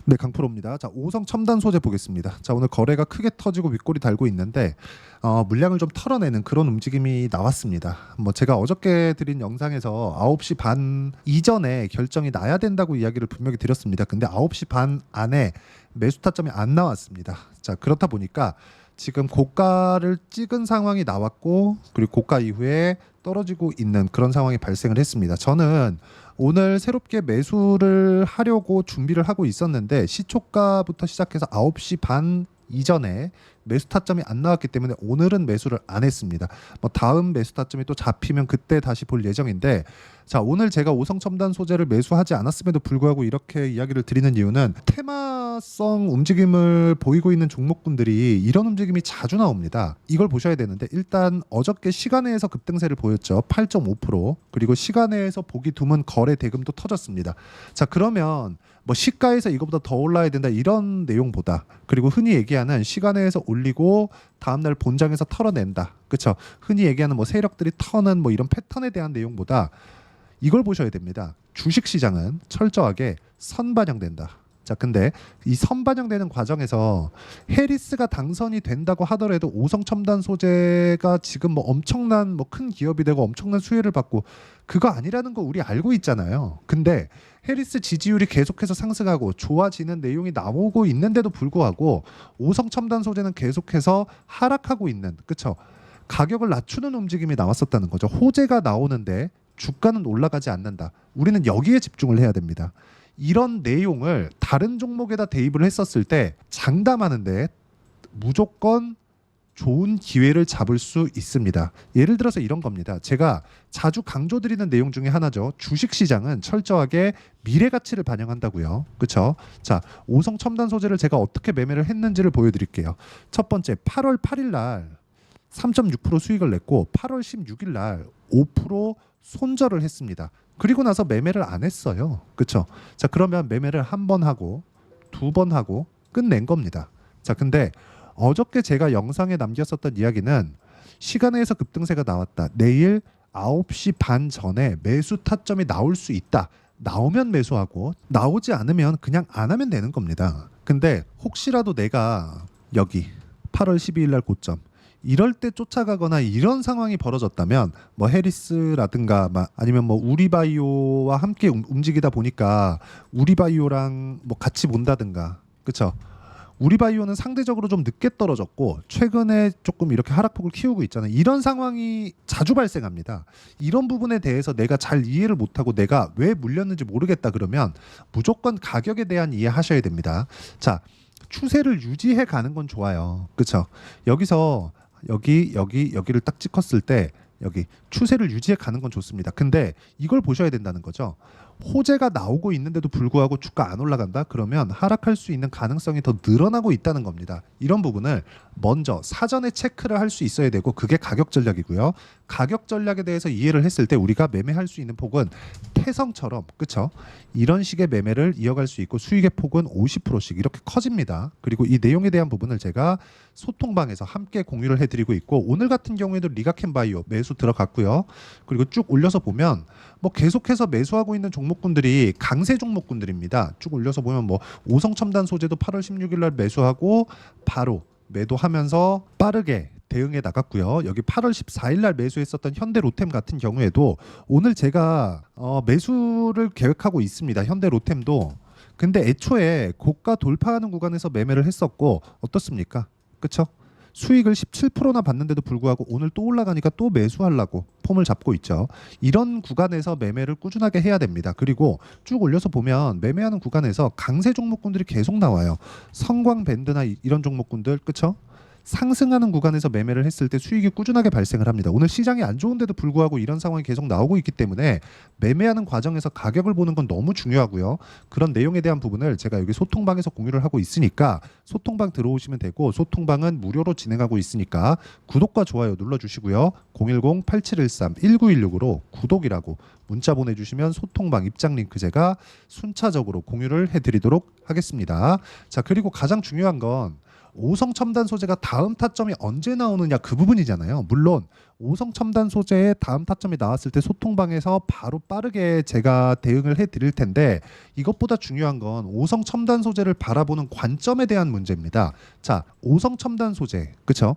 네, 강프로입니다. 자, 오성 첨단 소재 보겠습니다. 자, 오늘 거래가 크게 터지고 윗골이 달고 있는데 물량을 좀 털어내는 그런 움직임이 나왔습니다. 뭐 제가 어저께 드린 영상에서 9시 반 이전에 결정이 나야 된다고 이야기를 분명히 드렸습니다. 근데 9시 반 안에 매수 타점이 안 나왔습니다. 자, 그렇다 보니까 지금 고가를 찍은 상황이 나왔고, 그리고 고가 이후에 떨어지고 있는 그런 상황이 발생을 했습니다. 저는 오늘 새롭게 매수를 하려고 준비를 하고 있었는데 시초가부터 시작해서 9시 반 이전에 매수 타점이 안 나왔기 때문에 오늘은 매수를 안 했습니다. 뭐 다음 매수 타점이 또 잡히면 그때 다시 볼 예정인데, 자, 오늘 제가 오성 첨단 소재를 매수하지 않았음에도 불구하고 이렇게 이야기를 드리는 이유는 테마성 움직임을 보이고 있는 종목군들이 이런 움직임이 자주 나옵니다. 이걸 보셔야 되는데, 일단 어저께 시간외에서 급등세를 보였죠. 8.5%. 그리고 시간외에서 보기 드문 거래 대금도 터졌습니다. 자, 그러면 뭐 시가에서 이거보다 더 올라야 된다 이런 내용보다, 그리고 흔히 얘기하는 시간외에서 올리고 다음날 본장에서 털어낸다, 그렇죠? 흔히 얘기하는 뭐 세력들이 터는 뭐 이런 패턴에 대한 내용보다 이걸 보셔야 됩니다. 주식시장은 철저하게 선반영된다. 자, 근데 이 선반영되는 과정에서 해리스가 당선이 된다고 하더라도 오성 첨단 소재가 지금 뭐 엄청난 뭐 큰 기업이 되고 엄청난 수혜를 받고 그거 아니라는 거 우리 알고 있잖아요. 근데 해리스 지지율이 계속해서 상승하고 좋아지는 내용이 나오고 있는데도 불구하고 오성 첨단 소재는 계속해서 하락하고 있는, 그렇죠? 가격을 낮추는 움직임이 나왔었다는 거죠. 호재가 나오는데 주가는 올라가지 않는다. 우리는 여기에 집중을 해야 됩니다. 이런 내용을 다른 종목에다 대입을 했었을 때 장담하는데 무조건 좋은 기회를 잡을 수 있습니다. 예를 들어서 이런 겁니다. 제가 자주 강조드리는 내용 중에 하나죠. 주식시장은 철저하게 미래 가치를 반영한다고요. 그렇죠? 자, 오성 첨단 소재를 제가 어떻게 매매를 했는지를 보여드릴게요. 첫 번째, 8월 8일 날 3.6% 수익을 냈고 8월 16일 날 5% 손절을 했습니다. 그리고 나서 매매를 안 했어요. 그렇죠? 자, 그러면 매매를 한 번 하고 두 번 하고 끝낸 겁니다. 자, 근데 어저께 제가 영상에 남겼었던 이야기는 시간외에서 급등세가 나왔다. 내일 9시 반 전에 매수 타점이 나올 수 있다. 나오면 매수하고 나오지 않으면 그냥 안 하면 되는 겁니다. 근데 혹시라도 내가 여기 8월 12일 날 고점 이럴 때 쫓아가거나 이런 상황이 벌어졌다면 뭐 해리스라든가 아니면 뭐 우리바이오와 함께 움직이다 보니까 우리바이오랑 뭐 같이 본다든가, 그렇죠? 우리바이오는 상대적으로 좀 늦게 떨어졌고 최근에 조금 이렇게 하락폭을 키우고 있잖아요. 이런 상황이 자주 발생합니다. 이런 부분에 대해서 내가 잘 이해를 못하고 내가 왜 물렸는지 모르겠다 그러면 무조건 가격에 대한 이해하셔야 됩니다. 자, 추세를 유지해 가는 건 좋아요. 그렇죠? 여기서 여기를 딱 찍었을 때 여기 추세를 유지해 가는 건 좋습니다. 근데 이걸 보셔야 된다는 거죠. 호재가 나오고 있는데도 불구하고 주가 안 올라간다? 그러면 하락할 수 있는 가능성이 더 늘어나고 있다는 겁니다. 이런 부분을 먼저 사전에 체크를 할 수 있어야 되고, 그게 가격 전략이고요. 가격 전략에 대해서 이해를 했을 때 우리가 매매할 수 있는 폭은 태성처럼, 그렇죠? 이런 식의 매매를 이어갈 수 있고 수익의 폭은 50%씩 이렇게 커집니다. 그리고 이 내용에 대한 부분을 제가 소통방에서 함께 공유를 해드리고 있고, 오늘 같은 경우에도 리가켄바이오 매수 들어갔고요. 그리고 쭉 올려서 보면 뭐 계속해서 매수하고 있는 종목군들이 강세 종목군들입니다. 쭉 올려서 보면 뭐 오성 첨단 소재도 8월 16일 날 매수하고 바로 매도하면서 빠르게 대응해 나갔고요. 여기 8월 14일 날 매수했었던 현대로템 같은 경우에도 오늘 제가 매수를 계획하고 있습니다. 현대로템도. 근데 애초에 고가 돌파하는 구간에서 매매를 했었고 어떻습니까? 그렇죠? 수익을 17%나 받는데도 불구하고 오늘 또 올라가니까 또 매수하려고 폼을 잡고 있죠. 이런 구간에서 매매를 꾸준하게 해야 됩니다. 그리고 쭉 올려서 보면 매매하는 구간에서 강세 종목군들이 계속 나와요. 성광밴드나 이런 종목군들, 그렇죠? 상승하는 구간에서 매매를 했을 때 수익이 꾸준하게 발생을 합니다. 오늘 시장이 안 좋은데도 불구하고 이런 상황이 계속 나오고 있기 때문에 매매하는 과정에서 가격을 보는 건 너무 중요하고요. 그런 내용에 대한 부분을 제가 여기 소통방에서 공유를 하고 있으니까 소통방 들어오시면 되고, 소통방은 무료로 진행하고 있으니까 구독과 좋아요 눌러주시고요. 010-8713-1916으로 구독이라고 문자 보내주시면 소통방 입장 링크 제가 순차적으로 공유를 해드리도록 하겠습니다. 자, 그리고 가장 중요한 건 오성 첨단 소재가 다음 타점이 언제 나오느냐 그 부분이잖아요. 물론 오성 첨단 소재의 다음 타점이 나왔을 때 소통방에서 바로 빠르게 제가 대응을 해드릴 텐데 이것보다 중요한 건 오성 첨단 소재를 바라보는 관점에 대한 문제입니다. 자, 오성 첨단 소재, 그쵸?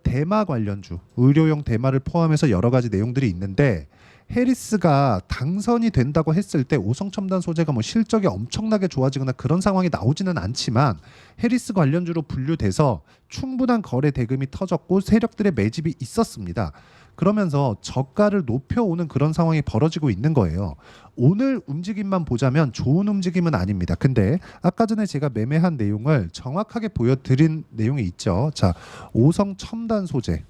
대마 관련주, 의료용 대마를 포함해서 여러 가지 내용들이 있는데 해리스가 당선이 된다고 했을 때 오성 첨단 소재가 뭐 실적이 엄청나게 좋아지거나 그런 상황이 나오지는 않지만 해리스 관련주로 분류돼서 충분한 거래 대금이 터졌고 세력들의 매집이 있었습니다. 그러면서 저가를 높여오는 그런 상황이 벌어지고 있는 거예요. 오늘 움직임만 보자면 좋은 움직임은 아닙니다. 근데 아까 전에 제가 매매한 내용을 정확하게 보여드린 내용이 있죠. 자, 오성 첨단 소재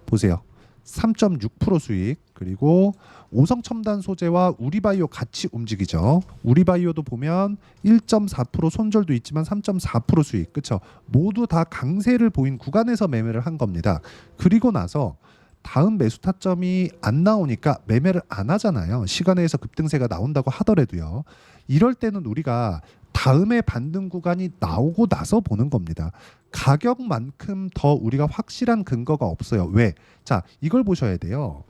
보세요. 3.6% 수익, 그리고 오성 첨단 소재와 우리바이오 같이 움직이죠. 우리바이오도 보면 1.4% 손절도 있지만 3.4% 수익, 그렇죠? 모두 다 강세를 보인 구간에서 매매를 한 겁니다. 그리고 나서 다음 매수 타점이 안 나오니까 매매를 안 하잖아요. 시간에서 급등세가 나온다고 하더라도요. 이럴 때는 우리가 다음에 반등 구간이 나오고 나서 보는 겁니다. 가격만큼 더 우리가 확실한 근거가 없어요. 왜? 자, 이걸 보셔야 돼요.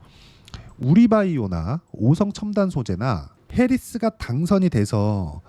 우리바이오나 오성 첨단 소재나 해리스가 당선이 돼서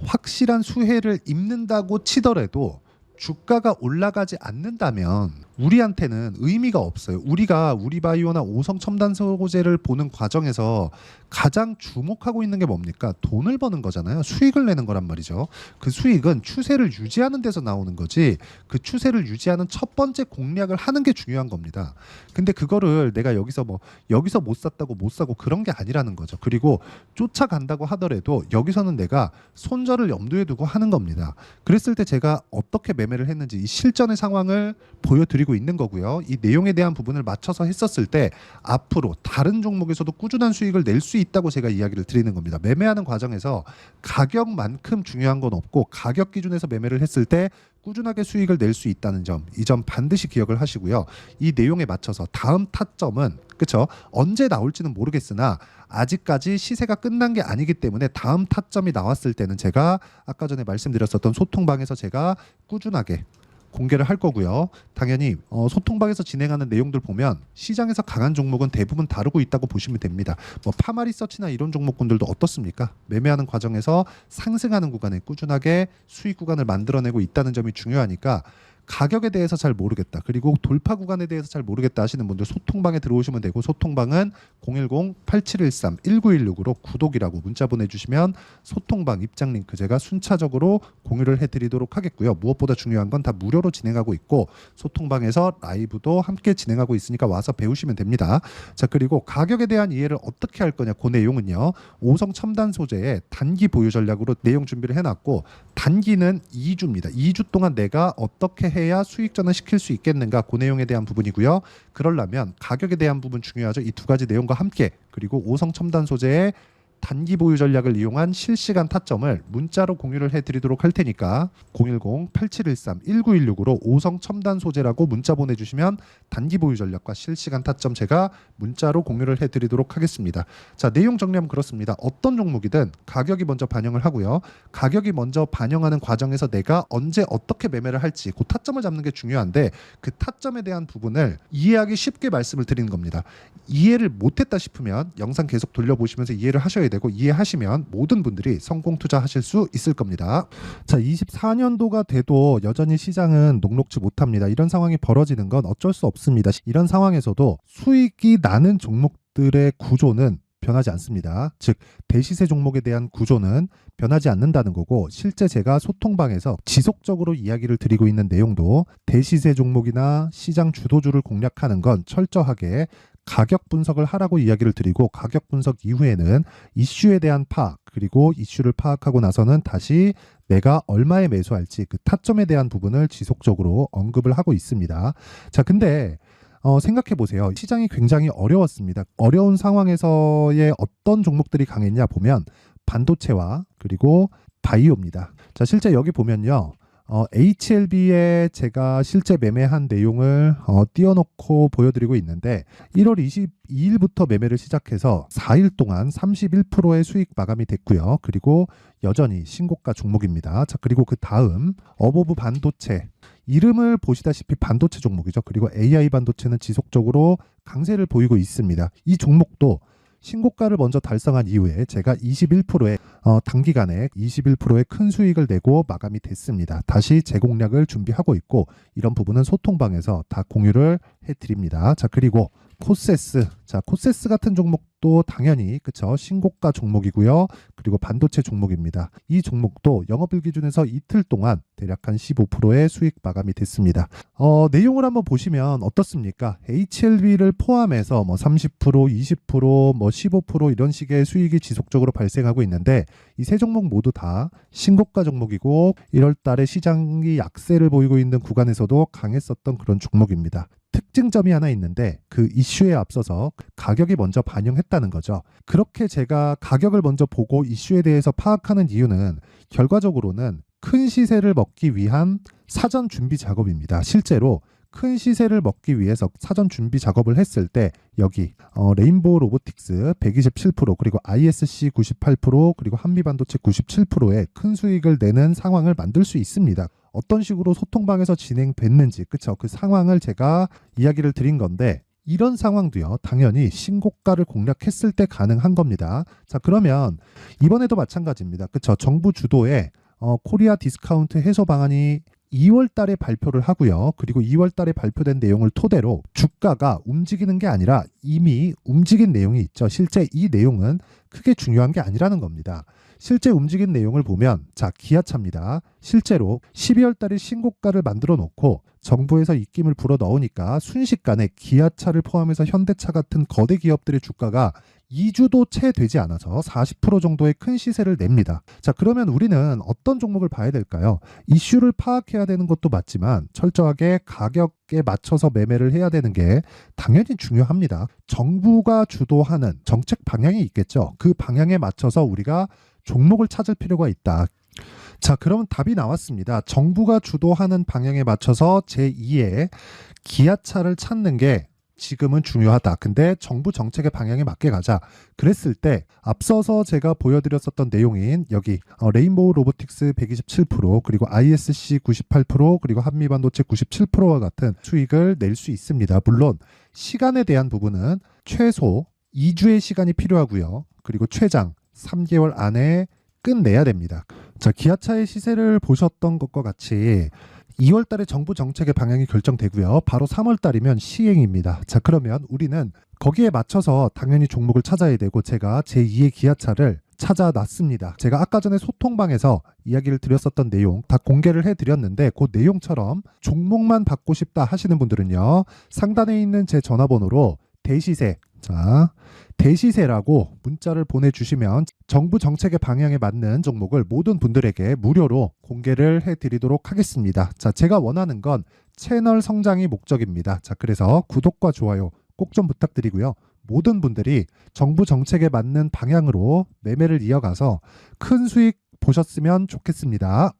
확실한 수혜를 입는다고 치더라도 주가가 올라가지 않는다면 우리한테는 의미가 없어요. 우리가 우리바이오나 오성 첨단 소재를 보는 과정에서 가장 주목하고 있는 게 뭡니까? 돈을 버는 거잖아요. 수익을 내는 거란 말이죠. 그 수익은 추세를 유지하는 데서 나오는 거지 그 추세를 유지하는 첫 번째 공략을 하는 게 중요한 겁니다. 근데 그거를 내가 여기서 못 샀다고 못 사고 그런 게 아니라는 거죠. 그리고 쫓아간다고 하더라도 여기서는 내가 손절을 염두에 두고 하는 겁니다. 그랬을 때 제가 어떻게 매매를 했는지 이 실전의 상황을 보여드리고 있는 거고요. 이 내용에 대한 부분을 맞춰서 했었을 때 앞으로 다른 종목에서도 꾸준한 수익을 낼 수 있다고 제가 이야기를 드리는 겁니다. 매매하는 과정에서 가격만큼 중요한 건 없고 가격 기준에서 매매를 했을 때 꾸준하게 수익을 낼 수 있다는 점, 이 점 반드시 기억을 하시고요. 이 내용에 맞춰서 다음 타점은 그쵸? 언제 나올지는 모르겠으나 아직까지 시세가 끝난 게 아니기 때문에 다음 타점이 나왔을 때는 제가 아까 전에 말씀드렸었던 소통방에서 제가 꾸준하게 공개를 할 거고요. 당연히 소통방에서 진행하는 내용들 보면 시장에서 강한 종목은 대부분 다루고 있다고 보시면 됩니다. 뭐 파마리서치나 이런 종목군들도 어떻습니까? 매매하는 과정에서 상승하는 구간에 꾸준하게 수익 구간을 만들어내고 있다는 점이 중요하니까 가격에 대해서 잘 모르겠다. 그리고 돌파 구간에 대해서 잘 모르겠다 하시는 분들 소통방에 들어오시면 되고 소통방은 010-8713-1916으로 구독이라고 문자 보내주시면 소통방 입장 링크 제가 순차적으로 공유를 해드리도록 하겠고요. 무엇보다 중요한 건 다 무료로 진행하고 있고 소통방에서 라이브도 함께 진행하고 있으니까 와서 배우시면 됩니다. 자, 그리고 가격에 대한 이해를 어떻게 할 거냐 그 내용은요. 오성 첨단 소재의 단기 보유 전략으로 내용 준비를 해놨고 단기는 2주입니다. 2주 동안 내가 어떻게 해야 수익전환 시킬 수 있겠는가 그 내용에 대한 부분이고요. 그러려면 가격에 대한 부분 중요하죠. 이 두 가지 내용과 함께 그리고 오성 첨단 소재의 단기 보유 전략을 이용한 실시간 타점을 문자로 공유를 해드리도록 할 테니까 010-8713-1916으로 오성 첨단 소재라고 문자 보내주시면 단기 보유 전략과 실시간 타점 제가 문자로 공유를 해드리도록 하겠습니다. 자, 내용 정리하면 그렇습니다. 어떤 종목이든 가격이 먼저 반영을 하고요. 가격이 먼저 반영하는 과정에서 내가 언제 어떻게 매매를 할지 그 타점을 잡는 게 중요한데 그 타점에 대한 부분을 이해하기 쉽게 말씀을 드리는 겁니다. 이해를 못했다 싶으면 영상 계속 돌려보시면서 이해를 하셔야 되고 이해하시면 모든 분들이 성공 투자하실 수 있을 겁니다. 자, 24년도가 돼도 여전히 시장은 녹록지 못합니다. 이런 상황이 벌어지는 건 어쩔 수 없습니다. 이런 상황에서도 수익이 나는 종목들의 구조는 변하지 않습니다. 즉 대시세 종목에 대한 구조는 변하지 않는다는 거고 실제 제가 소통방에서 지속적으로 이야기를 드리고 있는 내용도 대시세 종목이나 시장 주도주를 공략하는 건 철저하게 가격 분석을 하라고 이야기를 드리고 가격 분석 이후에는 이슈에 대한 파악 그리고 이슈를 파악하고 나서는 다시 내가 얼마에 매수할지 그 타점에 대한 부분을 지속적으로 언급을 하고 있습니다. 자, 근데 생각해 보세요. 시장이 굉장히 어려웠습니다. 어려운 상황에서의 어떤 종목들이 강했냐 보면 반도체와 그리고 바이오입니다. 자, 실제 여기 보면요. HLB에 제가 실제 매매한 내용을 띄워놓고 보여드리고 있는데 1월 22일부터 매매를 시작해서 4일 동안 31%의 수익 마감이 됐고요. 그리고 여전히 신고가 종목입니다. 자, 그리고 그 다음 어보브 반도체 이름을 보시다시피 반도체 종목이죠. 그리고 AI 반도체는 지속적으로 강세를 보이고 있습니다. 이 종목도 신고가를 먼저 달성한 이후에 제가 21%의 단기간에 21%의 큰 수익을 내고 마감이 됐습니다. 다시 재공략을 준비하고 있고 이런 부분은 소통방에서 다 공유를 해드립니다. 자, 그리고 코세스. 자, 코세스 같은 종목도 당연히 그쵸 신고가 종목이고요. 그리고 반도체 종목입니다. 이 종목도 영업일 기준에서 이틀 동안 대략 한 15%의 수익 마감이 됐습니다. 내용을 한번 보시면 어떻습니까? HLB를 포함해서 뭐 30%, 20%, 뭐 15% 이런 식의 수익이 지속적으로 발생하고 있는데 이 세 종목 모두 다 신고가 종목이고 1월 달에 시장이 약세를 보이고 있는 구간에서도 강했었던 그런 종목입니다. 특징점이 하나 있는데 그 이슈에 앞서서 가격이 먼저 반영했다는 거죠. 그렇게 제가 가격을 먼저 보고 이슈에 대해서 파악하는 이유는 결과적으로는 큰 시세를 먹기 위한 사전 준비 작업입니다. 실제로 큰 시세를 먹기 위해서 사전 준비 작업을 했을 때 여기 레인보우 로보틱스 127% 그리고 ISC 98% 그리고 한미반도체 97%의 큰 수익을 내는 상황을 만들 수 있습니다. 어떤 식으로 소통방에서 진행됐는지 그쵸 그 상황을 제가 이야기를 드린 건데 이런 상황도요 당연히 신고가를 공략했을 때 가능한 겁니다. 자, 그러면 이번에도 마찬가지입니다. 그쵸 정부 주도의 코리아 디스카운트 해소 방안이 2월 달에 발표를 하고요. 그리고 2월 달에 발표된 내용을 토대로 주가가 움직이는 게 아니라 이미 움직인 내용이 있죠. 실제 이 내용은 크게 중요한 게 아니라는 겁니다. 실제 움직인 내용을 보면 자, 기아차입니다. 실제로 12월 달에 신고가를 만들어 놓고 정부에서 입김을 불어 넣으니까 순식간에 기아차를 포함해서 현대차 같은 거대 기업들의 주가가 2주도 채 되지 않아서 40% 정도의 큰 시세를 냅니다. 자, 그러면 우리는 어떤 종목을 봐야 될까요? 이슈를 파악해야 되는 것도 맞지만 철저하게 가격에 맞춰서 매매를 해야 되는 게 당연히 중요합니다. 정부가 주도하는 정책 방향이 있겠죠. 그 방향에 맞춰서 우리가 종목을 찾을 필요가 있다. 자, 그러면 답이 나왔습니다. 정부가 주도하는 방향에 맞춰서 제2의 기아차를 찾는 게 지금은 중요하다. 근데 정부 정책의 방향에 맞게 가자. 그랬을 때 앞서서 제가 보여드렸었던 내용인 여기 레인보우 로보틱스 127% 그리고 ISC 98% 그리고 한미반도체 97%와 같은 수익을 낼 수 있습니다. 물론 시간에 대한 부분은 최소 2주의 시간이 필요하고요. 그리고 최장 3개월 안에 끝내야 됩니다. 자, 기아차의 시세를 보셨던 것과 같이 2월 달에 정부 정책의 방향이 결정되고요. 바로 3월 달이면 시행입니다. 자, 그러면 우리는 거기에 맞춰서 당연히 종목을 찾아야 되고 제가 제2의 기아차를 찾아놨습니다. 제가 아까 전에 소통방에서 이야기를 드렸었던 내용 다 공개를 해드렸는데 그 내용처럼 종목만 받고 싶다 하시는 분들은요. 상단에 있는 제 전화번호로 대시세 자, 대시세라고 문자를 보내주시면 정부 정책의 방향에 맞는 종목을 모든 분들에게 무료로 공개를 해드리도록 하겠습니다. 자, 제가 원하는 건 채널 성장이 목적입니다. 자, 그래서 구독과 좋아요 꼭 좀 부탁드리고요. 모든 분들이 정부 정책에 맞는 방향으로 매매를 이어가서 큰 수익 보셨으면 좋겠습니다.